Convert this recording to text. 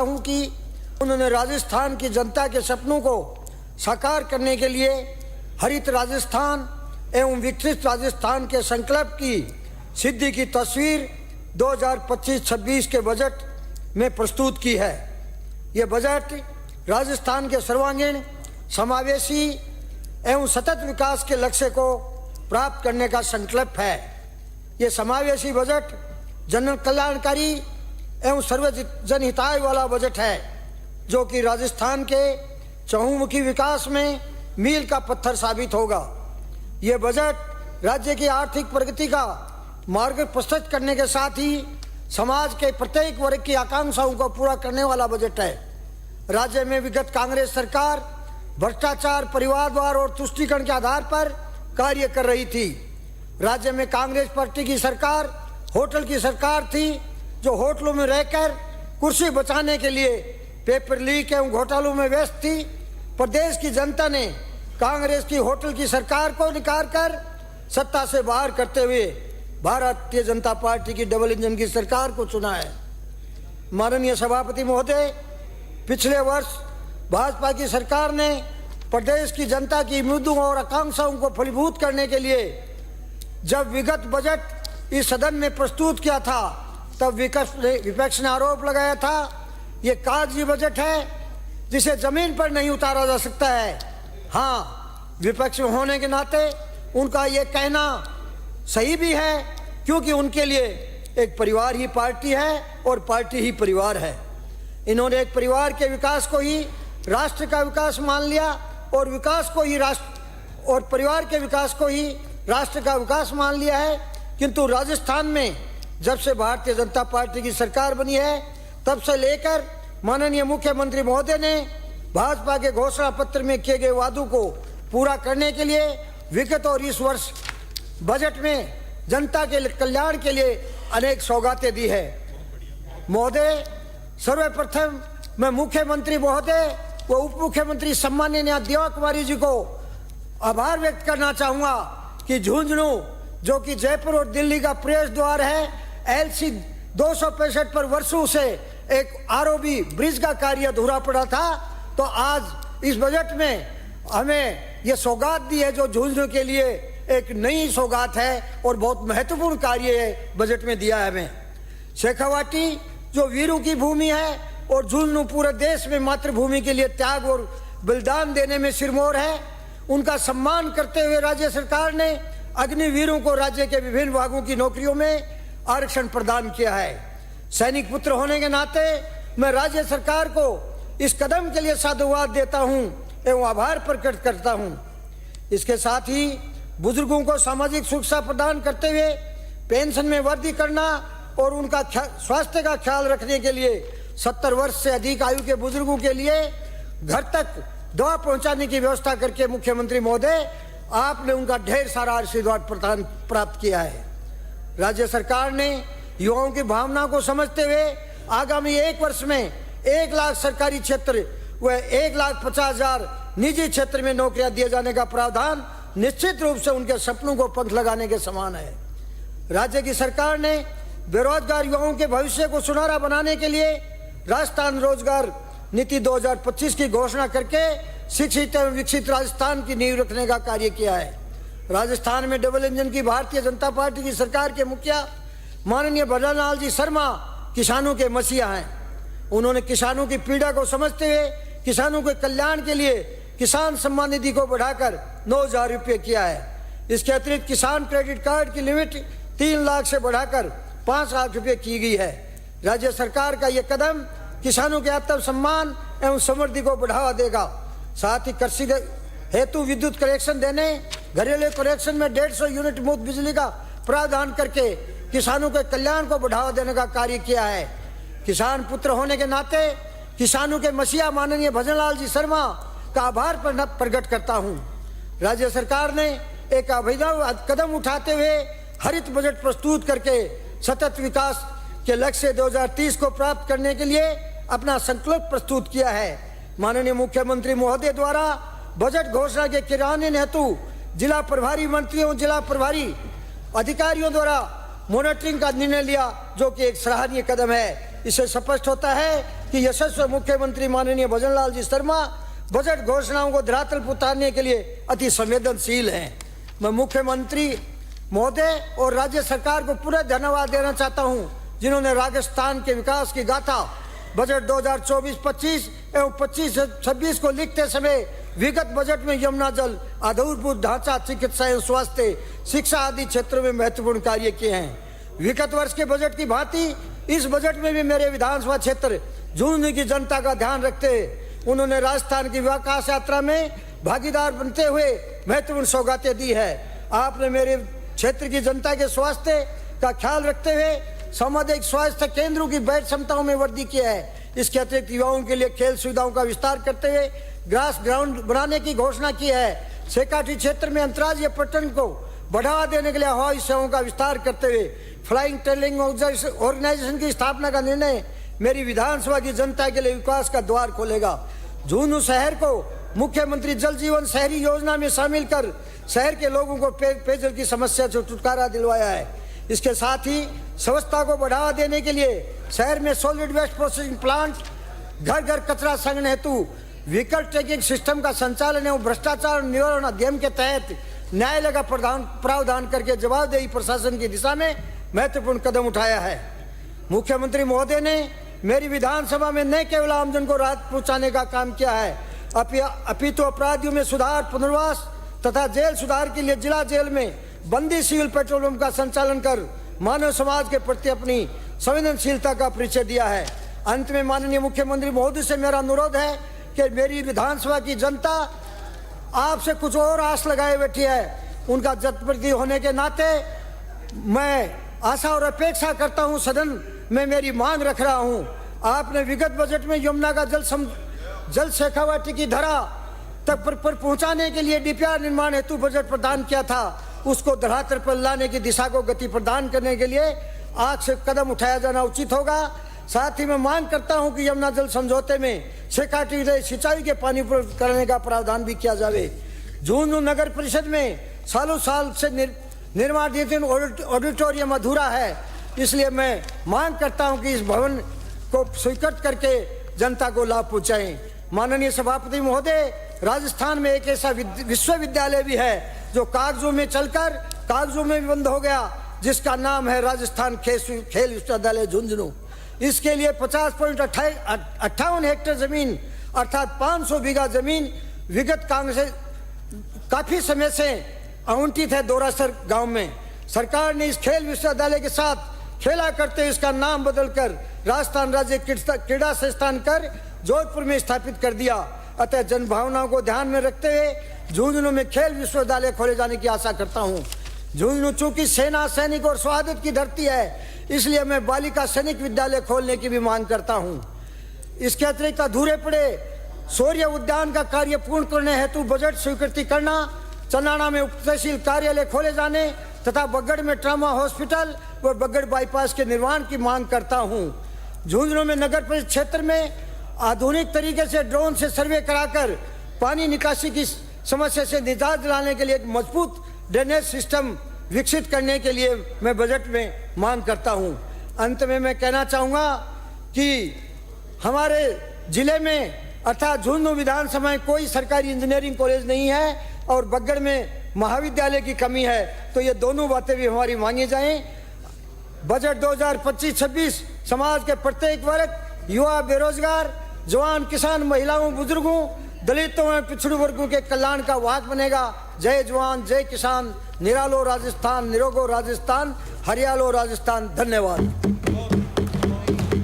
हूं कि उन्होंने राजस्थान की जनता के सपनों को साकार करने के लिए हरित राजस्थान एवं विकसित राजस्थान के संकल्प की सिद्धि की तस्वीर 2025-26 के बजट में प्रस्तुत की है। ये बजट राजस्थान के सर्वांगीण समावेशी एवं सतत विकास के लक्ष्य को प्राप्त करने का संकल्प है। ये समावेशी बजट जन कल्याणकारी एवं सर्व जनहिताय वाला बजट है, जो कि राजस्थान के चहुमुखी विकास में मील का पत्थर साबित होगा। ये बजट राज्य की आर्थिक प्रगति का मार्ग प्रशस्त करने के साथ ही समाज के प्रत्येक वर्ग की आकांक्षाओं को पूरा करने वाला बजट है। राज्य में विगत कांग्रेस सरकार भ्रष्टाचार, परिवारवाद और तुष्टीकरण के आधार पर कार्य कर रही थी। राज्य में कांग्रेस पार्टी की सरकार होटल की सरकार थी, जो होटलों में रहकर कुर्सी बचाने के लिए पेपर लीक एवं घोटालों में व्यस्त थी। प्रदेश की जनता ने कांग्रेस की होटल की सरकार को निकाल कर सत्ता से बाहर करते हुए भारतीय जनता पार्टी की डबल इंजन की सरकार को चुना है। माननीय सभापति महोदय, पिछले वर्ष भाजपा की सरकार ने प्रदेश की जनता की उम्मीदों और आकांक्षाओं को फलीभूत करने के लिए जब विगत बजट इस सदन में प्रस्तुत किया था, तब विपक्ष ने आरोप लगाया था ये कागजी बजट है जिसे जमीन पर नहीं उतारा जा सकता है। हाँ, विपक्ष होने के नाते उनका ये कहना सही भी है, क्योंकि उनके लिए एक परिवार ही पार्टी है और पार्टी ही परिवार है। इन्होंने एक परिवार के विकास को ही राष्ट्र का विकास मान लिया और विकास को ही राष्ट्र और परिवार के विकास को ही राष्ट्र का विकास मान लिया है। किंतु राजस्थान में जब से भारतीय जनता पार्टी की सरकार बनी है, तब से लेकर माननीय मुख्यमंत्री महोदय ने भाजपा के घोषणा पत्र में किए गए वादों को पूरा करने के लिए विगत और इस वर्ष बजट में जनता के कल्याण के लिए अनेक सौगातें दी है। महोदय, सर्वप्रथम मैं मुख्यमंत्री महोदय व उप मुख्यमंत्री सम्माननीय देवा कुमारी जी को आभार व्यक्त करना चाहूँगा कि झुंझुनू, जो कि जयपुर और दिल्ली का प्रवेश द्वार है, LC 265 पर वर्षों से एक आरओबी ब्रिज का कार्य अधूरा पड़ा था, तो आज इस बजट में हमें यह सौगात दी है, जो झुंझुनू के लिए एक नई सौगात है और बहुत महत्वपूर्ण कार्य बजट में दिया है हमें। शेखावाटी, जो वीरों की भूमि है, और झुंझुनू पूरे देश में मातृभूमि के लिए त्याग और बलिदान देने में सिरमौर है, उनका सम्मान करते हुए राज्य सरकार ने अग्निवीरों को राज्य के विभिन्न भागों की नौकरियों में आरक्षण प्रदान किया है। सैनिक पुत्र होने के नाते मैं राज्य सरकार को इस कदम के लिए साधुवाद देता हूं एवं आभार प्रकट करता हूं। इसके साथ ही बुजुर्गों को सामाजिक सुरक्षा प्रदान करते हुए पेंशन में वृद्धि करना और उनका स्वास्थ्य का ख्याल रखने के लिए 70 वर्ष से अधिक आयु के बुजुर्गों के लिए घर तक दवा पहुंचाने की व्यवस्था करके मुख्यमंत्री महोदय आपने उनका ढेर सारा आशीर्वाद प्राप्त किया है। राज्य सरकार ने युवाओं की भावना को समझते हुए आगामी 1 वर्ष में 1 लाख सरकारी क्षेत्र व 1,50,000 निजी क्षेत्र में नौकरियां दिए जाने का प्रावधान निश्चित रूप से उनके सपनों को पंख लगाने के समान है। राज्य की सरकार ने बेरोजगार युवाओं के भविष्य को सुनहरा बनाने के लिए राजस्थान रोजगार नीति 2025 की घोषणा करके शिक्षित एवं विकसित राजस्थान की नींव रखने का कार्य किया है। राजस्थान में डबल इंजन की भारतीय जनता पार्टी की सरकार के मुखिया माननीय भजनलाल जी शर्मा किसानों के मसीहा हैं। उन्होंने किसानों की पीड़ा को समझते हुए किसानों के कल्याण के लिए किसान सम्मान निधि को बढ़ाकर 9,000 रुपये किया है। इसके अतिरिक्त किसान क्रेडिट कार्ड की लिमिट 3 लाख से बढ़ाकर 5 लाख रुपये की गई है। राज्य सरकार का यह कदम किसानों के आत्म सम्मान एवं समृद्धि को बढ़ावा देगा। साथ ही कृषि हेतु विद्युत कनेक्शन देने, घरेलू कनेक्शन में 150 यूनिट मुफ्त बिजली का प्रावधान करके किसानों के कल्याण को बढ़ावा देने का कार्य किया है। किसान पुत्र होने के नाते किसानों के मसीहा माननीय भजनलाल जी शर्मा का आभार प्रकट करता हूं। राज्य सरकार ने एक अभिनव कदम उठाते हुए हरित बजट प्रस्तुत करके सतत विकास के लक्ष्य 2030 को प्राप्त करने के लिए अपना संकल्प प्रस्तुत किया है। माननीय मुख्यमंत्री महोदय द्वारा बजट घोषणा के क्रियान्वयन हेतु जिला प्रभारी मंत्रियों, जिला प्रभारी अधिकारियों द्वारा मॉनिटरिंग का निर्णय लिया, जो कि एक सराहनीय कदम है। इससे स्पष्ट होता है कि यशस्वी मुख्यमंत्री माननीय भजनलाल जी शर्मा बजट घोषणाओं को धरातल पर उतारने के लिए अति संवेदनशील हैं। मैं मुख्यमंत्री महोदय और राज्य सरकार को पूरा धन्यवाद देना चाहता हूं, जिन्होंने राजस्थान के विकास की गाथा बजट 2024-25 एवं 25-26 को लिखते समय विगत बजट में यमुना जल, आधारभूत ढांचा, चिकित्सा एवं स्वास्थ्य, शिक्षा आदि क्षेत्रों में महत्वपूर्ण कार्य किए हैं। विगत वर्ष के बजट की भांति इस बजट में भी मेरे विधानसभा क्षेत्र झुंझुनू की जनता का ध्यान रखते हुए उन्होंने राजस्थान की विकास यात्रा में भागीदार बनते हुए महत्वपूर्ण सौगातें दी है। आपने मेरे क्षेत्र की जनता के स्वास्थ्य का ख्याल रखते हुए सामुदायिक स्वास्थ्य केंद्रों की बेड क्षमताओं में वृद्धि की है। इसके अतिरिक्त युवाओं के लिए खेल सुविधाओं का विस्तार करते हुए ग्रास ग्राउंड बनाने की घोषणा की है। शेखाटी क्षेत्र में अंतर्राज्यीय पर्यटन को बढ़ावा देने के लिए हवाई सेवाओं का विस्तार करते हुए फ्लाइंग टेलिंग ऑर्गेनाइजेशन की स्थापना का निर्णय मेरी विधानसभा की जनता के लिए विकास का द्वार खोलेगा। झुंझुनू शहर को मुख्यमंत्री जल जीवन शहरी योजना में शामिल कर शहर के लोगों को पेयजल की समस्या से छुटकारा दिलवाया है। इसके साथ ही स्वच्छता को बढ़ावा देने के लिए शहर में सॉलिड वेस्ट प्रोसेसिंग प्लांट, घर घर कचरा संग्रहण हेतु व्हीकल ट्रैकिंग सिस्टम का संचालन एवं भ्रष्टाचार निवारण अधिनियम के तहत न्यायालय का प्रावधान करके जवाबदेही प्रशासन की दिशा में महत्वपूर्ण कदम उठाया है। मुख्यमंत्री महोदय ने मेरी विधानसभा में न केवल आमजन को राहत पहुंचाने का काम किया है, अपितु अपराधियों में सुधार, पुनर्वास तथा जेल सुधार के लिए जिला जेल में बंदी सिविल पेट्रोल पंप का संचालन कर मानव समाज के प्रति अपनी संवेदनशीलता का परिचय दिया है। अंत में माननीय मुख्यमंत्री महोदय से मेरा अनुरोध है कि मेरी विधानसभा की जनता आपसे कुछ और आस लगाए बैठी है। उनका जनप्रतिनिधि होने के नाते मैं आशा और अपेक्षा करता हूं, सदन में मेरी मांग रख रहा हूं। आपने विगत बजट में यमुना का जल शेखावाटी की धरा तक पर पहुंचाने के लिए डीपीआर निर्माण हेतु बजट प्रदान किया था। उसको धरातल पर लाने की दिशा को गति प्रदान करने के लिए आज से कदम उठाया जाना उचित होगा। साथ ही मैं मांग करता हूं कि यमुना जल समझौते में शेखाटी से सिंचाई के पानी उपलब्ध करने का प्रावधान भी किया जाए। झुंझुनू नगर परिषद में सालों साल से निर्माणाधीन ऑडिटोरियम अधूरा है, इसलिए मैं मांग करता हूं कि इस भवन को स्वीकृत करके जनता को लाभ पहुंचाएं। माननीय सभापति महोदय, राजस्थान में एक ऐसा विश्वविद्यालय भी है जो कागजों में चलकर कागजों में भी बंद हो गया, जिसका नाम है राजस्थान खेल विश्वविद्यालय झुंझुनू। इसके लिए 50.58 हेक्टेयर जमीन अर्थात 500 बीघा जमीन विगत कांग्रेस काफी समय से आवंटित है दोरासर गांव में। सरकार ने इस खेल विश्वविद्यालय के साथ खेला करते इसका नाम बदलकर राजस्थान राज्य क्रीड़ा संस्थान कर जोधपुर में स्थापित कर दिया। अतः जनभावनाओं को ध्यान में रखते हुए झुंझुनू में खेल विश्वविद्यालय खोले जाने की आशा करता हूं। झुंझुनू चूंकि सेना, सैनिक और शहादत की धरती है, इसलिए मैं बालिका सैनिक विद्यालय खोलने की भी मांग करता हूं। इसके अतिरिक्त अधूरे पड़े शौर्य उद्यान का कार्य पूर्ण करने हेतु बजट स्वीकृति करना, चंदाना में उप तहसील कार्यालय खोले जाने तथा बगड़ में ट्रामा हॉस्पिटल व बगड़ बाईपास के निर्माण की मांग करता हूं। झुंझुनू में नगर परिषद क्षेत्र में आधुनिक तरीके से ड्रोन से सर्वे कराकर पानी निकासी की समस्या से निजात दिलाने के लिए एक मजबूत ड्रेनेज सिस्टम विकसित करने के लिए मैं बजट में मांग करता हूं। अंत में मैं कहना चाहूँगा कि हमारे जिले में अर्थात झुंझुनू विधानसभा में कोई सरकारी इंजीनियरिंग कॉलेज नहीं है और बगड़ में महाविद्यालय की कमी है, तो ये दोनों बातें भी हमारी मांगी जाएं। बजट 2025-26 समाज के प्रत्येक वर्ग, युवा, बेरोजगार, जवान, किसान, महिलाओं, बुजुर्गों, दलितों एवं पिछड़े वर्गों के कल्याण का वाहक बनेगा। जय जवान, जय किसान, निरालो राजस्थान, निरोगो राजस्थान, हरियालो राजस्थान। धन्यवाद।